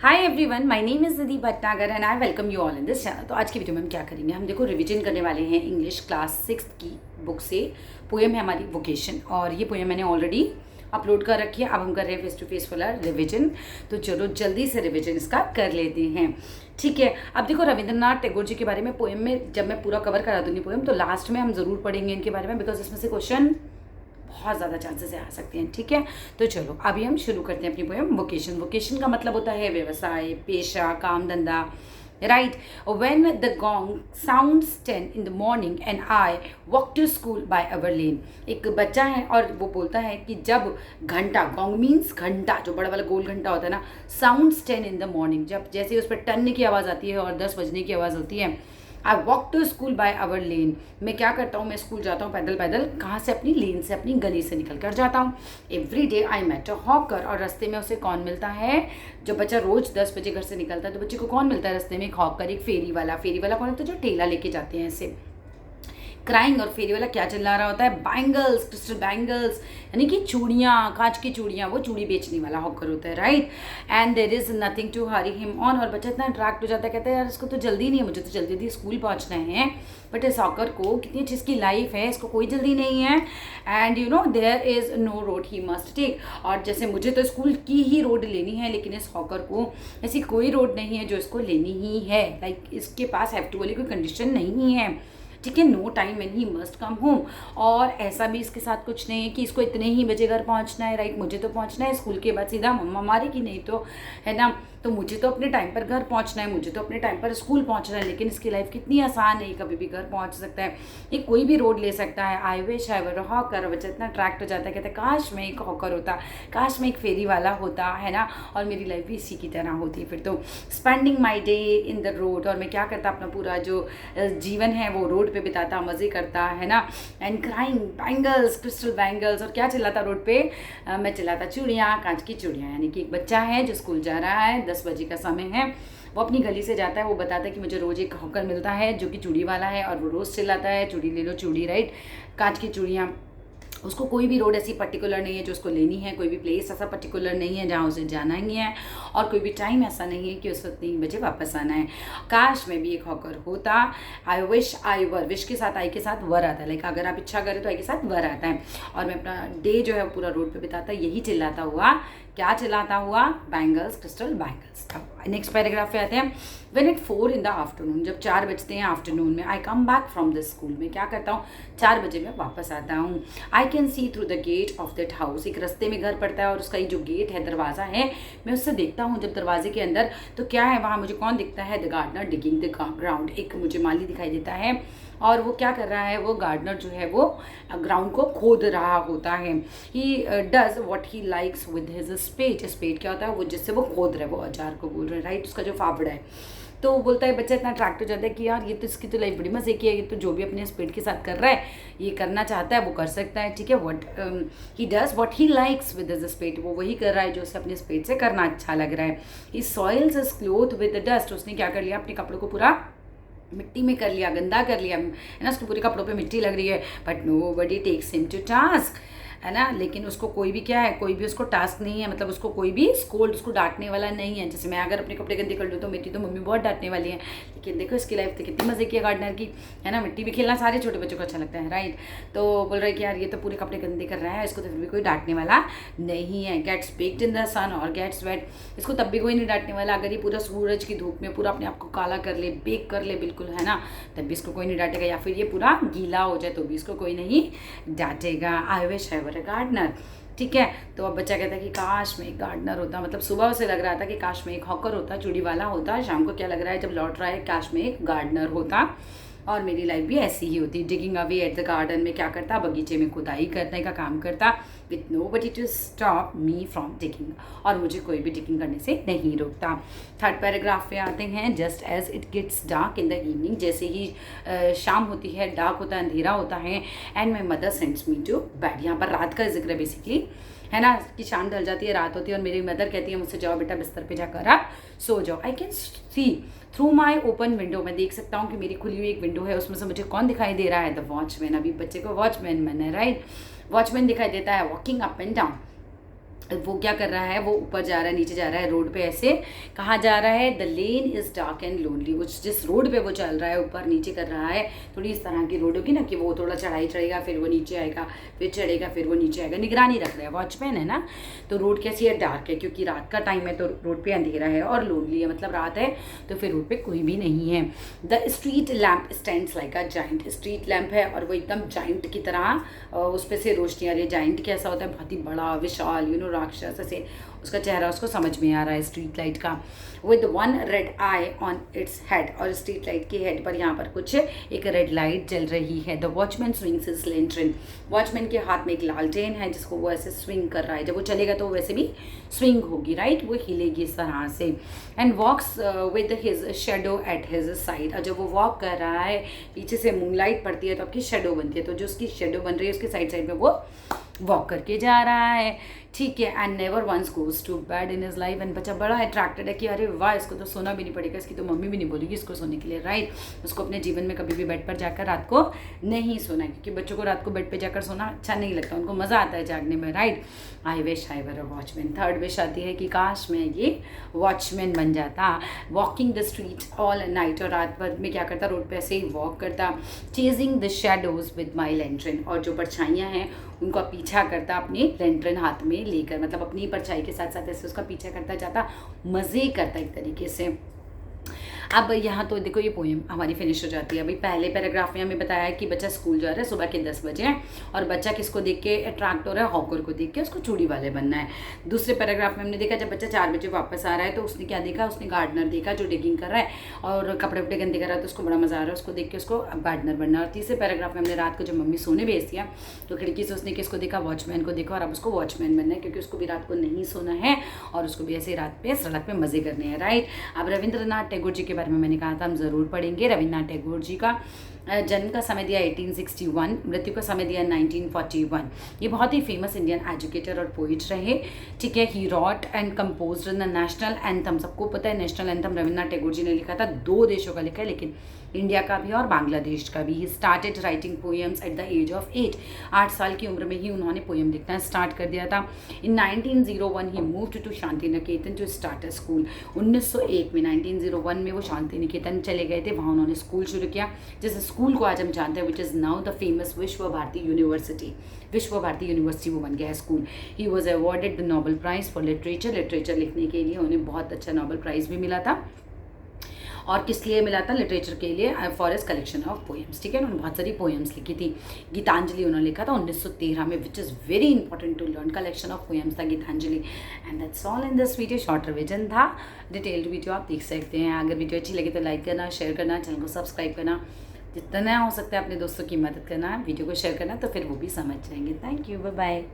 Hi everyone, my name is Nidhi Bhatnagar and I welcome you all in this channel. तो आज की video में हम क्या करेंगे, हम देखो रिवीजन करने वाले हैं इंग्लिश क्लास 6 की बुक से। पोएम है हमारी वोकेशन और ये पोएम मैंने ऑलरेडी अपलोड कर रखी है। अब हम कर रहे हैं फेस टू फेस वाला रिवीजन, तो चलो जल्दी से रिवीजन इसका कर लेते हैं। ठीक है, अब देखो रविंद्रनाथ टैगोर जी के बारे में पोएम में जब मैं पूरा कवर करा दूंगी पोएम, तो लास्ट में हम ज़रूर पढ़ेंगे इनके बारे में, बिकॉज इसमें से क्वेश्चन बहुत ज़्यादा चांसेस आ सकते हैं। ठीक है, तो चलो अभी हम शुरू करते हैं अपनी पोएम वोकेशन। वोकेशन का मतलब होता है व्यवसाय, पेशा, काम धंधा। Right, when the gong sounds 10 in the morning and I walk to school by our lane। एक बच्चा है और वो बोलता है कि जब घंटा, गॉन्ग मीन्स घंटा, जो बड़ा वाला गोल घंटा होता है ना, साउंड्स 10 in the morning, जब जैसे उस पर टन की आवाज़ आती है और 10 बजने की आवाज़ होती है। I walk to school by our lane, मैं क्या करता हूँ, मैं स्कूल जाता हूँ पैदल पैदल। कहाँ से? अपनी लेन से, अपनी गली से निकल कर जाता हूँ। Every day I met a hawker, और रास्ते में उसे कौन मिलता है? जो बच्चा रोज 10 बजे घर से निकलता है तो बच्चे को कौन मिलता है रास्ते में? एक हॉकर, एक फेरी वाला। फेरी वाला कौन होता है? जो ठेला लेके जाते हैं ऐसे। क्राइंग, और फेरी वाला क्या चिल्ला रहा होता है? बैंगल्स, क्रिस्टल बैंगल्स, यानी कि चूड़ियाँ, कांच की चूड़ियाँ, वो चूड़ी बेचने वाला हॉकर होता है। Right, and there is nothing to hurry him on, और बच्चा इतना अट्रैक्ट हो जाता है, कहता है यार इसको तो जल्दी नहीं है, मुझे तो जल्दी जल्दी स्कूल पहुँचना है। बट इस हॉकर को कितनी अच्छी इसकी लाइफ है, इसको कोई जल्दी नहीं है। And you know there is no road he must take, और जैसे मुझे तो स्कूल की ही रोड लेनी है, लेकिन इस हॉकर को ऐसी कोई रोड नहीं है जो इसको लेनी ही है। लाइक इसके पास हैव टू वाली कोई कंडीशन नहीं है। ठीक है, no time when he must come home, और ऐसा भी इसके साथ कुछ नहीं है कि इसको इतने ही बजे घर पहुंचना है। राइट, मुझे तो पहुंचना है स्कूल के बाद सीधा मम्मा मारेगी नहीं तो, है ना, तो मुझे तो अपने टाइम पर घर पहुंचना है, मुझे तो अपने टाइम पर स्कूल पहुंचना है। लेकिन इसकी लाइफ कितनी आसान है, कभी भी घर पहुंच सकता है, ये कोई भी रोड ले सकता है। I wish I were a hawker, बच्चा इतना अट्रैक्ट हो जाता है, कहता है काश मैं एक हॉकर होता, काश मैं एक फेरी वाला होता, है ना, और मेरी लाइफ भी इसी की तरह होती। फिर तो spending my day in the road, और मैं क्या करता, अपना पूरा जो जीवन है वो रोड पे बिताता, मज़े करता, है ना। And crying bangles, crystal bangles, और क्या चिल्लाता रोड पे? मैं चिल्लाता चूड़ियाँ, कांच की चूड़ियाँ। यानी कि एक बच्चा है जो स्कूल जा रहा है, 10 बजे का समय है, वो अपनी गली से जाता है, वो बताता है कि मुझे रोज़ एक हॉकर मिलता है जो कि चूड़ी वाला है, और वो रोज़ चिल्लाता है चूड़ी ले लो चूड़ी। राइट, कांच की चूड़ियाँ। उसको कोई भी रोड ऐसी पर्टिकुलर नहीं है जो उसको लेनी है, कोई भी प्लेस ऐसा पर्टिकुलर नहीं है जहाँ उसे जाना ही है, और कोई भी टाइम ऐसा नहीं है कि उसको 3 बजे वापस आना है। काश मैं भी एक हॉकर होता। I wish I were, wish के साथ आई के साथ वर आता है। लाइक अगर आप इच्छा करें तो आई के साथ वर आता है, और मैं अपना डे जो है पूरा रोड पे बिताता, यही चिल्लाता हुआ। क्या चिल्लाता हुआ? Bangles, crystal bangles. अब नेक्स्ट पैराग्राफ पे आते हैं। When it 4 in the afternoon, जब 4 बजते हैं आफ्टरनून में, I come back from the school, में क्या करता हूँ, 4 बजे में वापस आता हूँ। I can see through the gate of that house, एक रास्ते में घर पड़ता है और उसका ये जो गेट है, दरवाज़ा है, मैं उससे देखता हूँ जब दरवाजे के अंदर, तो क्या है वहाँ मुझे कौन दिखता है? The gardener digging the ground, एक मुझे माली दिखाई देता है, और वो क्या कर रहा है? वो गार्डनर जो है वो ग्राउंड को खोद रहा होता है। He does what he likes with his spade. Spade क्या होता है? वो जिससे वो खोद रहा है, वो औजार को बोल रहे हैं। राइट, उसका जो फावड़ा है। तो वो बोलता है, बच्चा इतना अट्रैक्ट हो जाता है कि यार ये तो इसकी तो लाइफ बड़ी मज़े की है, ये तो जो भी अपने स्पीड के साथ कर रहा है, ये करना चाहता है वो कर सकता है। ठीक है, what he does what he likes with his speed, वो वही कर रहा है जो उसे अपने स्पीड से करना अच्छा लग रहा है। He soils his cloth with dust, उसने क्या कर लिया? अपने कपड़ों को पूरा मिट्टी में कर लिया, गंदा कर लिया, है ना, उसके पूरे कपड़ों पे मिट्टी लग रही है। But nobody takes him to task, है ना, लेकिन उसको कोई भी क्या है, कोई भी उसको टास्क नहीं है, मतलब उसको कोई भी स्कोल्ड, उसको डांटने वाला नहीं है। जैसे मैं अगर अपने कपड़े गंदे कर लूँ तो मेरी तो मम्मी बहुत डांटने वाली है, लेकिन देखो इसकी लाइफ तो कितनी मज़े की है गार्डनर की, है ना। मिट्टी भी खेलना सारे छोटे बच्चों को अच्छा लगता है। राइट, तो बोल रहे हैं कि यार ये तो पूरे कपड़े गंदे कर रहा है, इसको तो फिर भी कोई डांटने वाला नहीं है। गेट्स बेक्ड इन द सन और गेट्स वेट, इसको तब भी कोई नहीं डांटने वाला। अगर ये पूरा सूरज की धूप में पूरा अपने आप को काला कर ले, बेक कर ले बिल्कुल, है ना, तब भी इसको कोई नहीं डांटेगा। या फिर ये पूरा गीला हो जाए तो भी इसको कोई नहीं डांटेगा। I wish I were a gardener. ठीक है, तो अब बच्चा कहता है कि काश मैं एक गार्डनर होता, मतलब सुबह उसे लग रहा था कि काश मैं एक हॉकर होता, चूड़ी वाला होता। शाम को क्या लग रहा है जब लौट रहा है, काश मैं एक गार्डनर होता और मेरी लाइफ भी ऐसी ही होती। Digging away at the garden, में क्या करता? बगीचे में खुदाई करने का काम करता। With nobody to stop me from digging, और मुझे कोई भी डिगिंग करने से नहीं रोकता। थर्ड पैराग्राफ पे आते हैं। Just as it gets dark in the evening, जैसे ही शाम होती है, डार्क होता है, अंधेरा होता है। And my mother sends me to bed, यहाँ पर रात का जिक्र है बेसिकली, है ना, कि शाम ढल जाती है, रात होती है, और मेरी मदर कहती है मुझसे, जाओ बेटा बिस्तर पे जाकर आप सो जाओ। आई can see through my open window, मैं देख सकता हूँ कि मेरी खुली हुई एक विंडो है, उसमें से मुझे कौन दिखाई दे रहा है? The watchman. अभी बच्चे को वॉचमैन मन है। राइट, वॉचमैन दिखाई देता है, वॉकिंग अप एंड डाउन। वो क्या कर रहा है, वो ऊपर जा रहा है, नीचे जा रहा है रोड पे, ऐसे कहाँ जा रहा है, the lane is dark and lonely. वो जिस रोड पे वो चल रहा है, ऊपर नीचे कर रहा है, थोड़ी इस तरह की रोड होगी ना कि वो थोड़ा चढ़ाई चढ़ेगा, फिर वो नीचे आएगा, फिर चढ़ेगा, फिर वो नीचे आएगा, निगरानी रख रहा है, वॉचमैन है ना। तो रोड कैसी है, डार्क है, क्योंकि रात का टाइम है तो रोड पे अंधेरा है, और लोनली है मतलब रात है तो फिर रोड पे कोई भी नहीं है। The street lamp stands like a giant. Street lamp है और वो एकदम जाइंट की तरह उस पर से रोशनी आ रही है। जाइंट कैसा होता है, बहुत ही बड़ा विशाल, राक्षस, ऐसे उसका चेहरा उसको समझ में आ रहा है स्ट्रीट लाइट का। With one red I on its head, और स्ट्रीट लाइट के हेड पर यहाँ पर कुछ एक रेड लाइट जल रही है। The watchman swings his lantern. Watchman के हाथ में एक लालटेन है जिसको वो ऐसे स्विंग कर रहा है। जब वो चलेगा तो वैसे भी स्विंग होगी, राइट, वो हिलेगी इस तरह से। And walks with his shadow at his side. और जब वो वॉक कर रहा है, पीछे से मूनलाइट पड़ती है तो आपकी शेडो बनती है, तो जो उसकी शेडो बन रही है उसके साइड साइड में वो वॉक करके जा रहा है, ठीक है। And never once goes to bed in his life. And बच्चा बड़ा अट्रैक्टेड है कि अरे वाह, इसको तो सोना भी नहीं पड़ेगा, इसकी तो मम्मी भी नहीं बोलेगी इसको सोने के लिए, राइट। उसको अपने जीवन में कभी भी बेड पर जाकर रात को नहीं सोना है, क्योंकि बच्चों को रात को बेड पर जाकर सोना अच्छा नहीं लगता, उनको मज़ा आता है जागने में, right. I wish I were a watchman. Third wish आती है कि काश मैं ये वॉचमैन बन जाता। Walking the street all night. और रात भर में क्या करता, रोड पे ऐसे ही वॉक करता। Chasing the shadows with my lantern. और जो परछाइयाँ हैं उनका पीछा करता अपनी लैंटर्न हाथ में लेकर, मतलब अपनी परछाई के साथ साथ ऐसे उसका पीछा करता जाता, मज़े करता एक तरीके से। अब यहाँ तो देखो ये पोएम हमारी फिनिश हो जाती है। अभी पहले पैराग्राफ में हमें बताया कि बच्चा स्कूल जा रहा है सुबह के 10 बजे, और बच्चा किसको देख के अट्रैक्ट हो रहा है, हॉकर को देख के, उसको चूड़ी वाले बनना है। दूसरे पैराग्राफ में हमने देखा जब बच्चा 4 बजे वापस आ रहा है तो उसने क्या देखा, उसने गार्डनर देखा जो डिगिंग कर रहा है और कपड़े वपड़े गंदे कर रहा है, तो उसको बड़ा मज़ा आ रहा है, उसको देख के उसको गार्डनर बनना है। और तीसरे पैराग्राफ में हमने रात को जब मम्मी सोने भेज दिया तो खिड़की से उसने किसको देखा, वॉचमैन को देखा, और अब उसको वॉचमैन बनना है क्योंकि उसको भी रात को नहीं सोना है और उसको भी ऐसे रात पे सड़क पे मज़े करने हैं, राइट। अब रविंद्रनाथ टैगोर जी के बारे में मैंने कहा था हम ज़रूर पढ़ेंगे। रविन्द्रनाथ टैगोर जी का जन्म का समय दिया 1861, मृत्यु का समय दिया 1941। ये बहुत ही फेमस इंडियन एजुकेटर और पोइट रहे, ठीक है। He wrote and composed the national anthem. सबको पता है नेशनल एंथम रविन्द्रनाथ टैगोर जी ने लिखा था, 2 देशों का लिखा है, लेकिन इंडिया का भी और बांग्लादेश का भी। He started writing poems at the age of 8। 8 साल की उम्र में ही उन्होंने पोएम लिखना स्टार्ट कर दिया था। In 1901 he moved to Shantiniketan to start a school. 1901 में 1901 में वो शांति निकेतन चले गए थे, वहाँ उन्होंने स्कूल शुरू किया, जिस स्कूल को आज हम जानते हैं which is now the famous विश्व भारती यूनिवर्सिटी। विश्व भारती यूनिवर्सिटी वो बन गया है school. He was awarded the Nobel prize for literature. Literature लिखने के लिए उन्हें बहुत अच्छा नोबेल प्राइज़ भी मिला था। और किस लिए मिला था, लिटरेचर के लिए, for S collection of poems, ठीक है। उन्होंने बहुत सारी पोएम्स लिखी थी। गीतांजलि उन्होंने लिखा था 1913 में, which is very important to learn. Collection of poems था Gitanjali. And that's all in this video. Short revision था, डिटेल्ड वीडियो आप देख सकते हैं। अगर वीडियो अच्छी लगी तो लाइक करना, शेयर करना, चैनल को सब्सक्राइब करना, जितना हो सकता है अपने दोस्तों की मदद करना, वीडियो को शेयर करना, तो फिर वो भी समझ जाएंगे। Thank you, bye bye.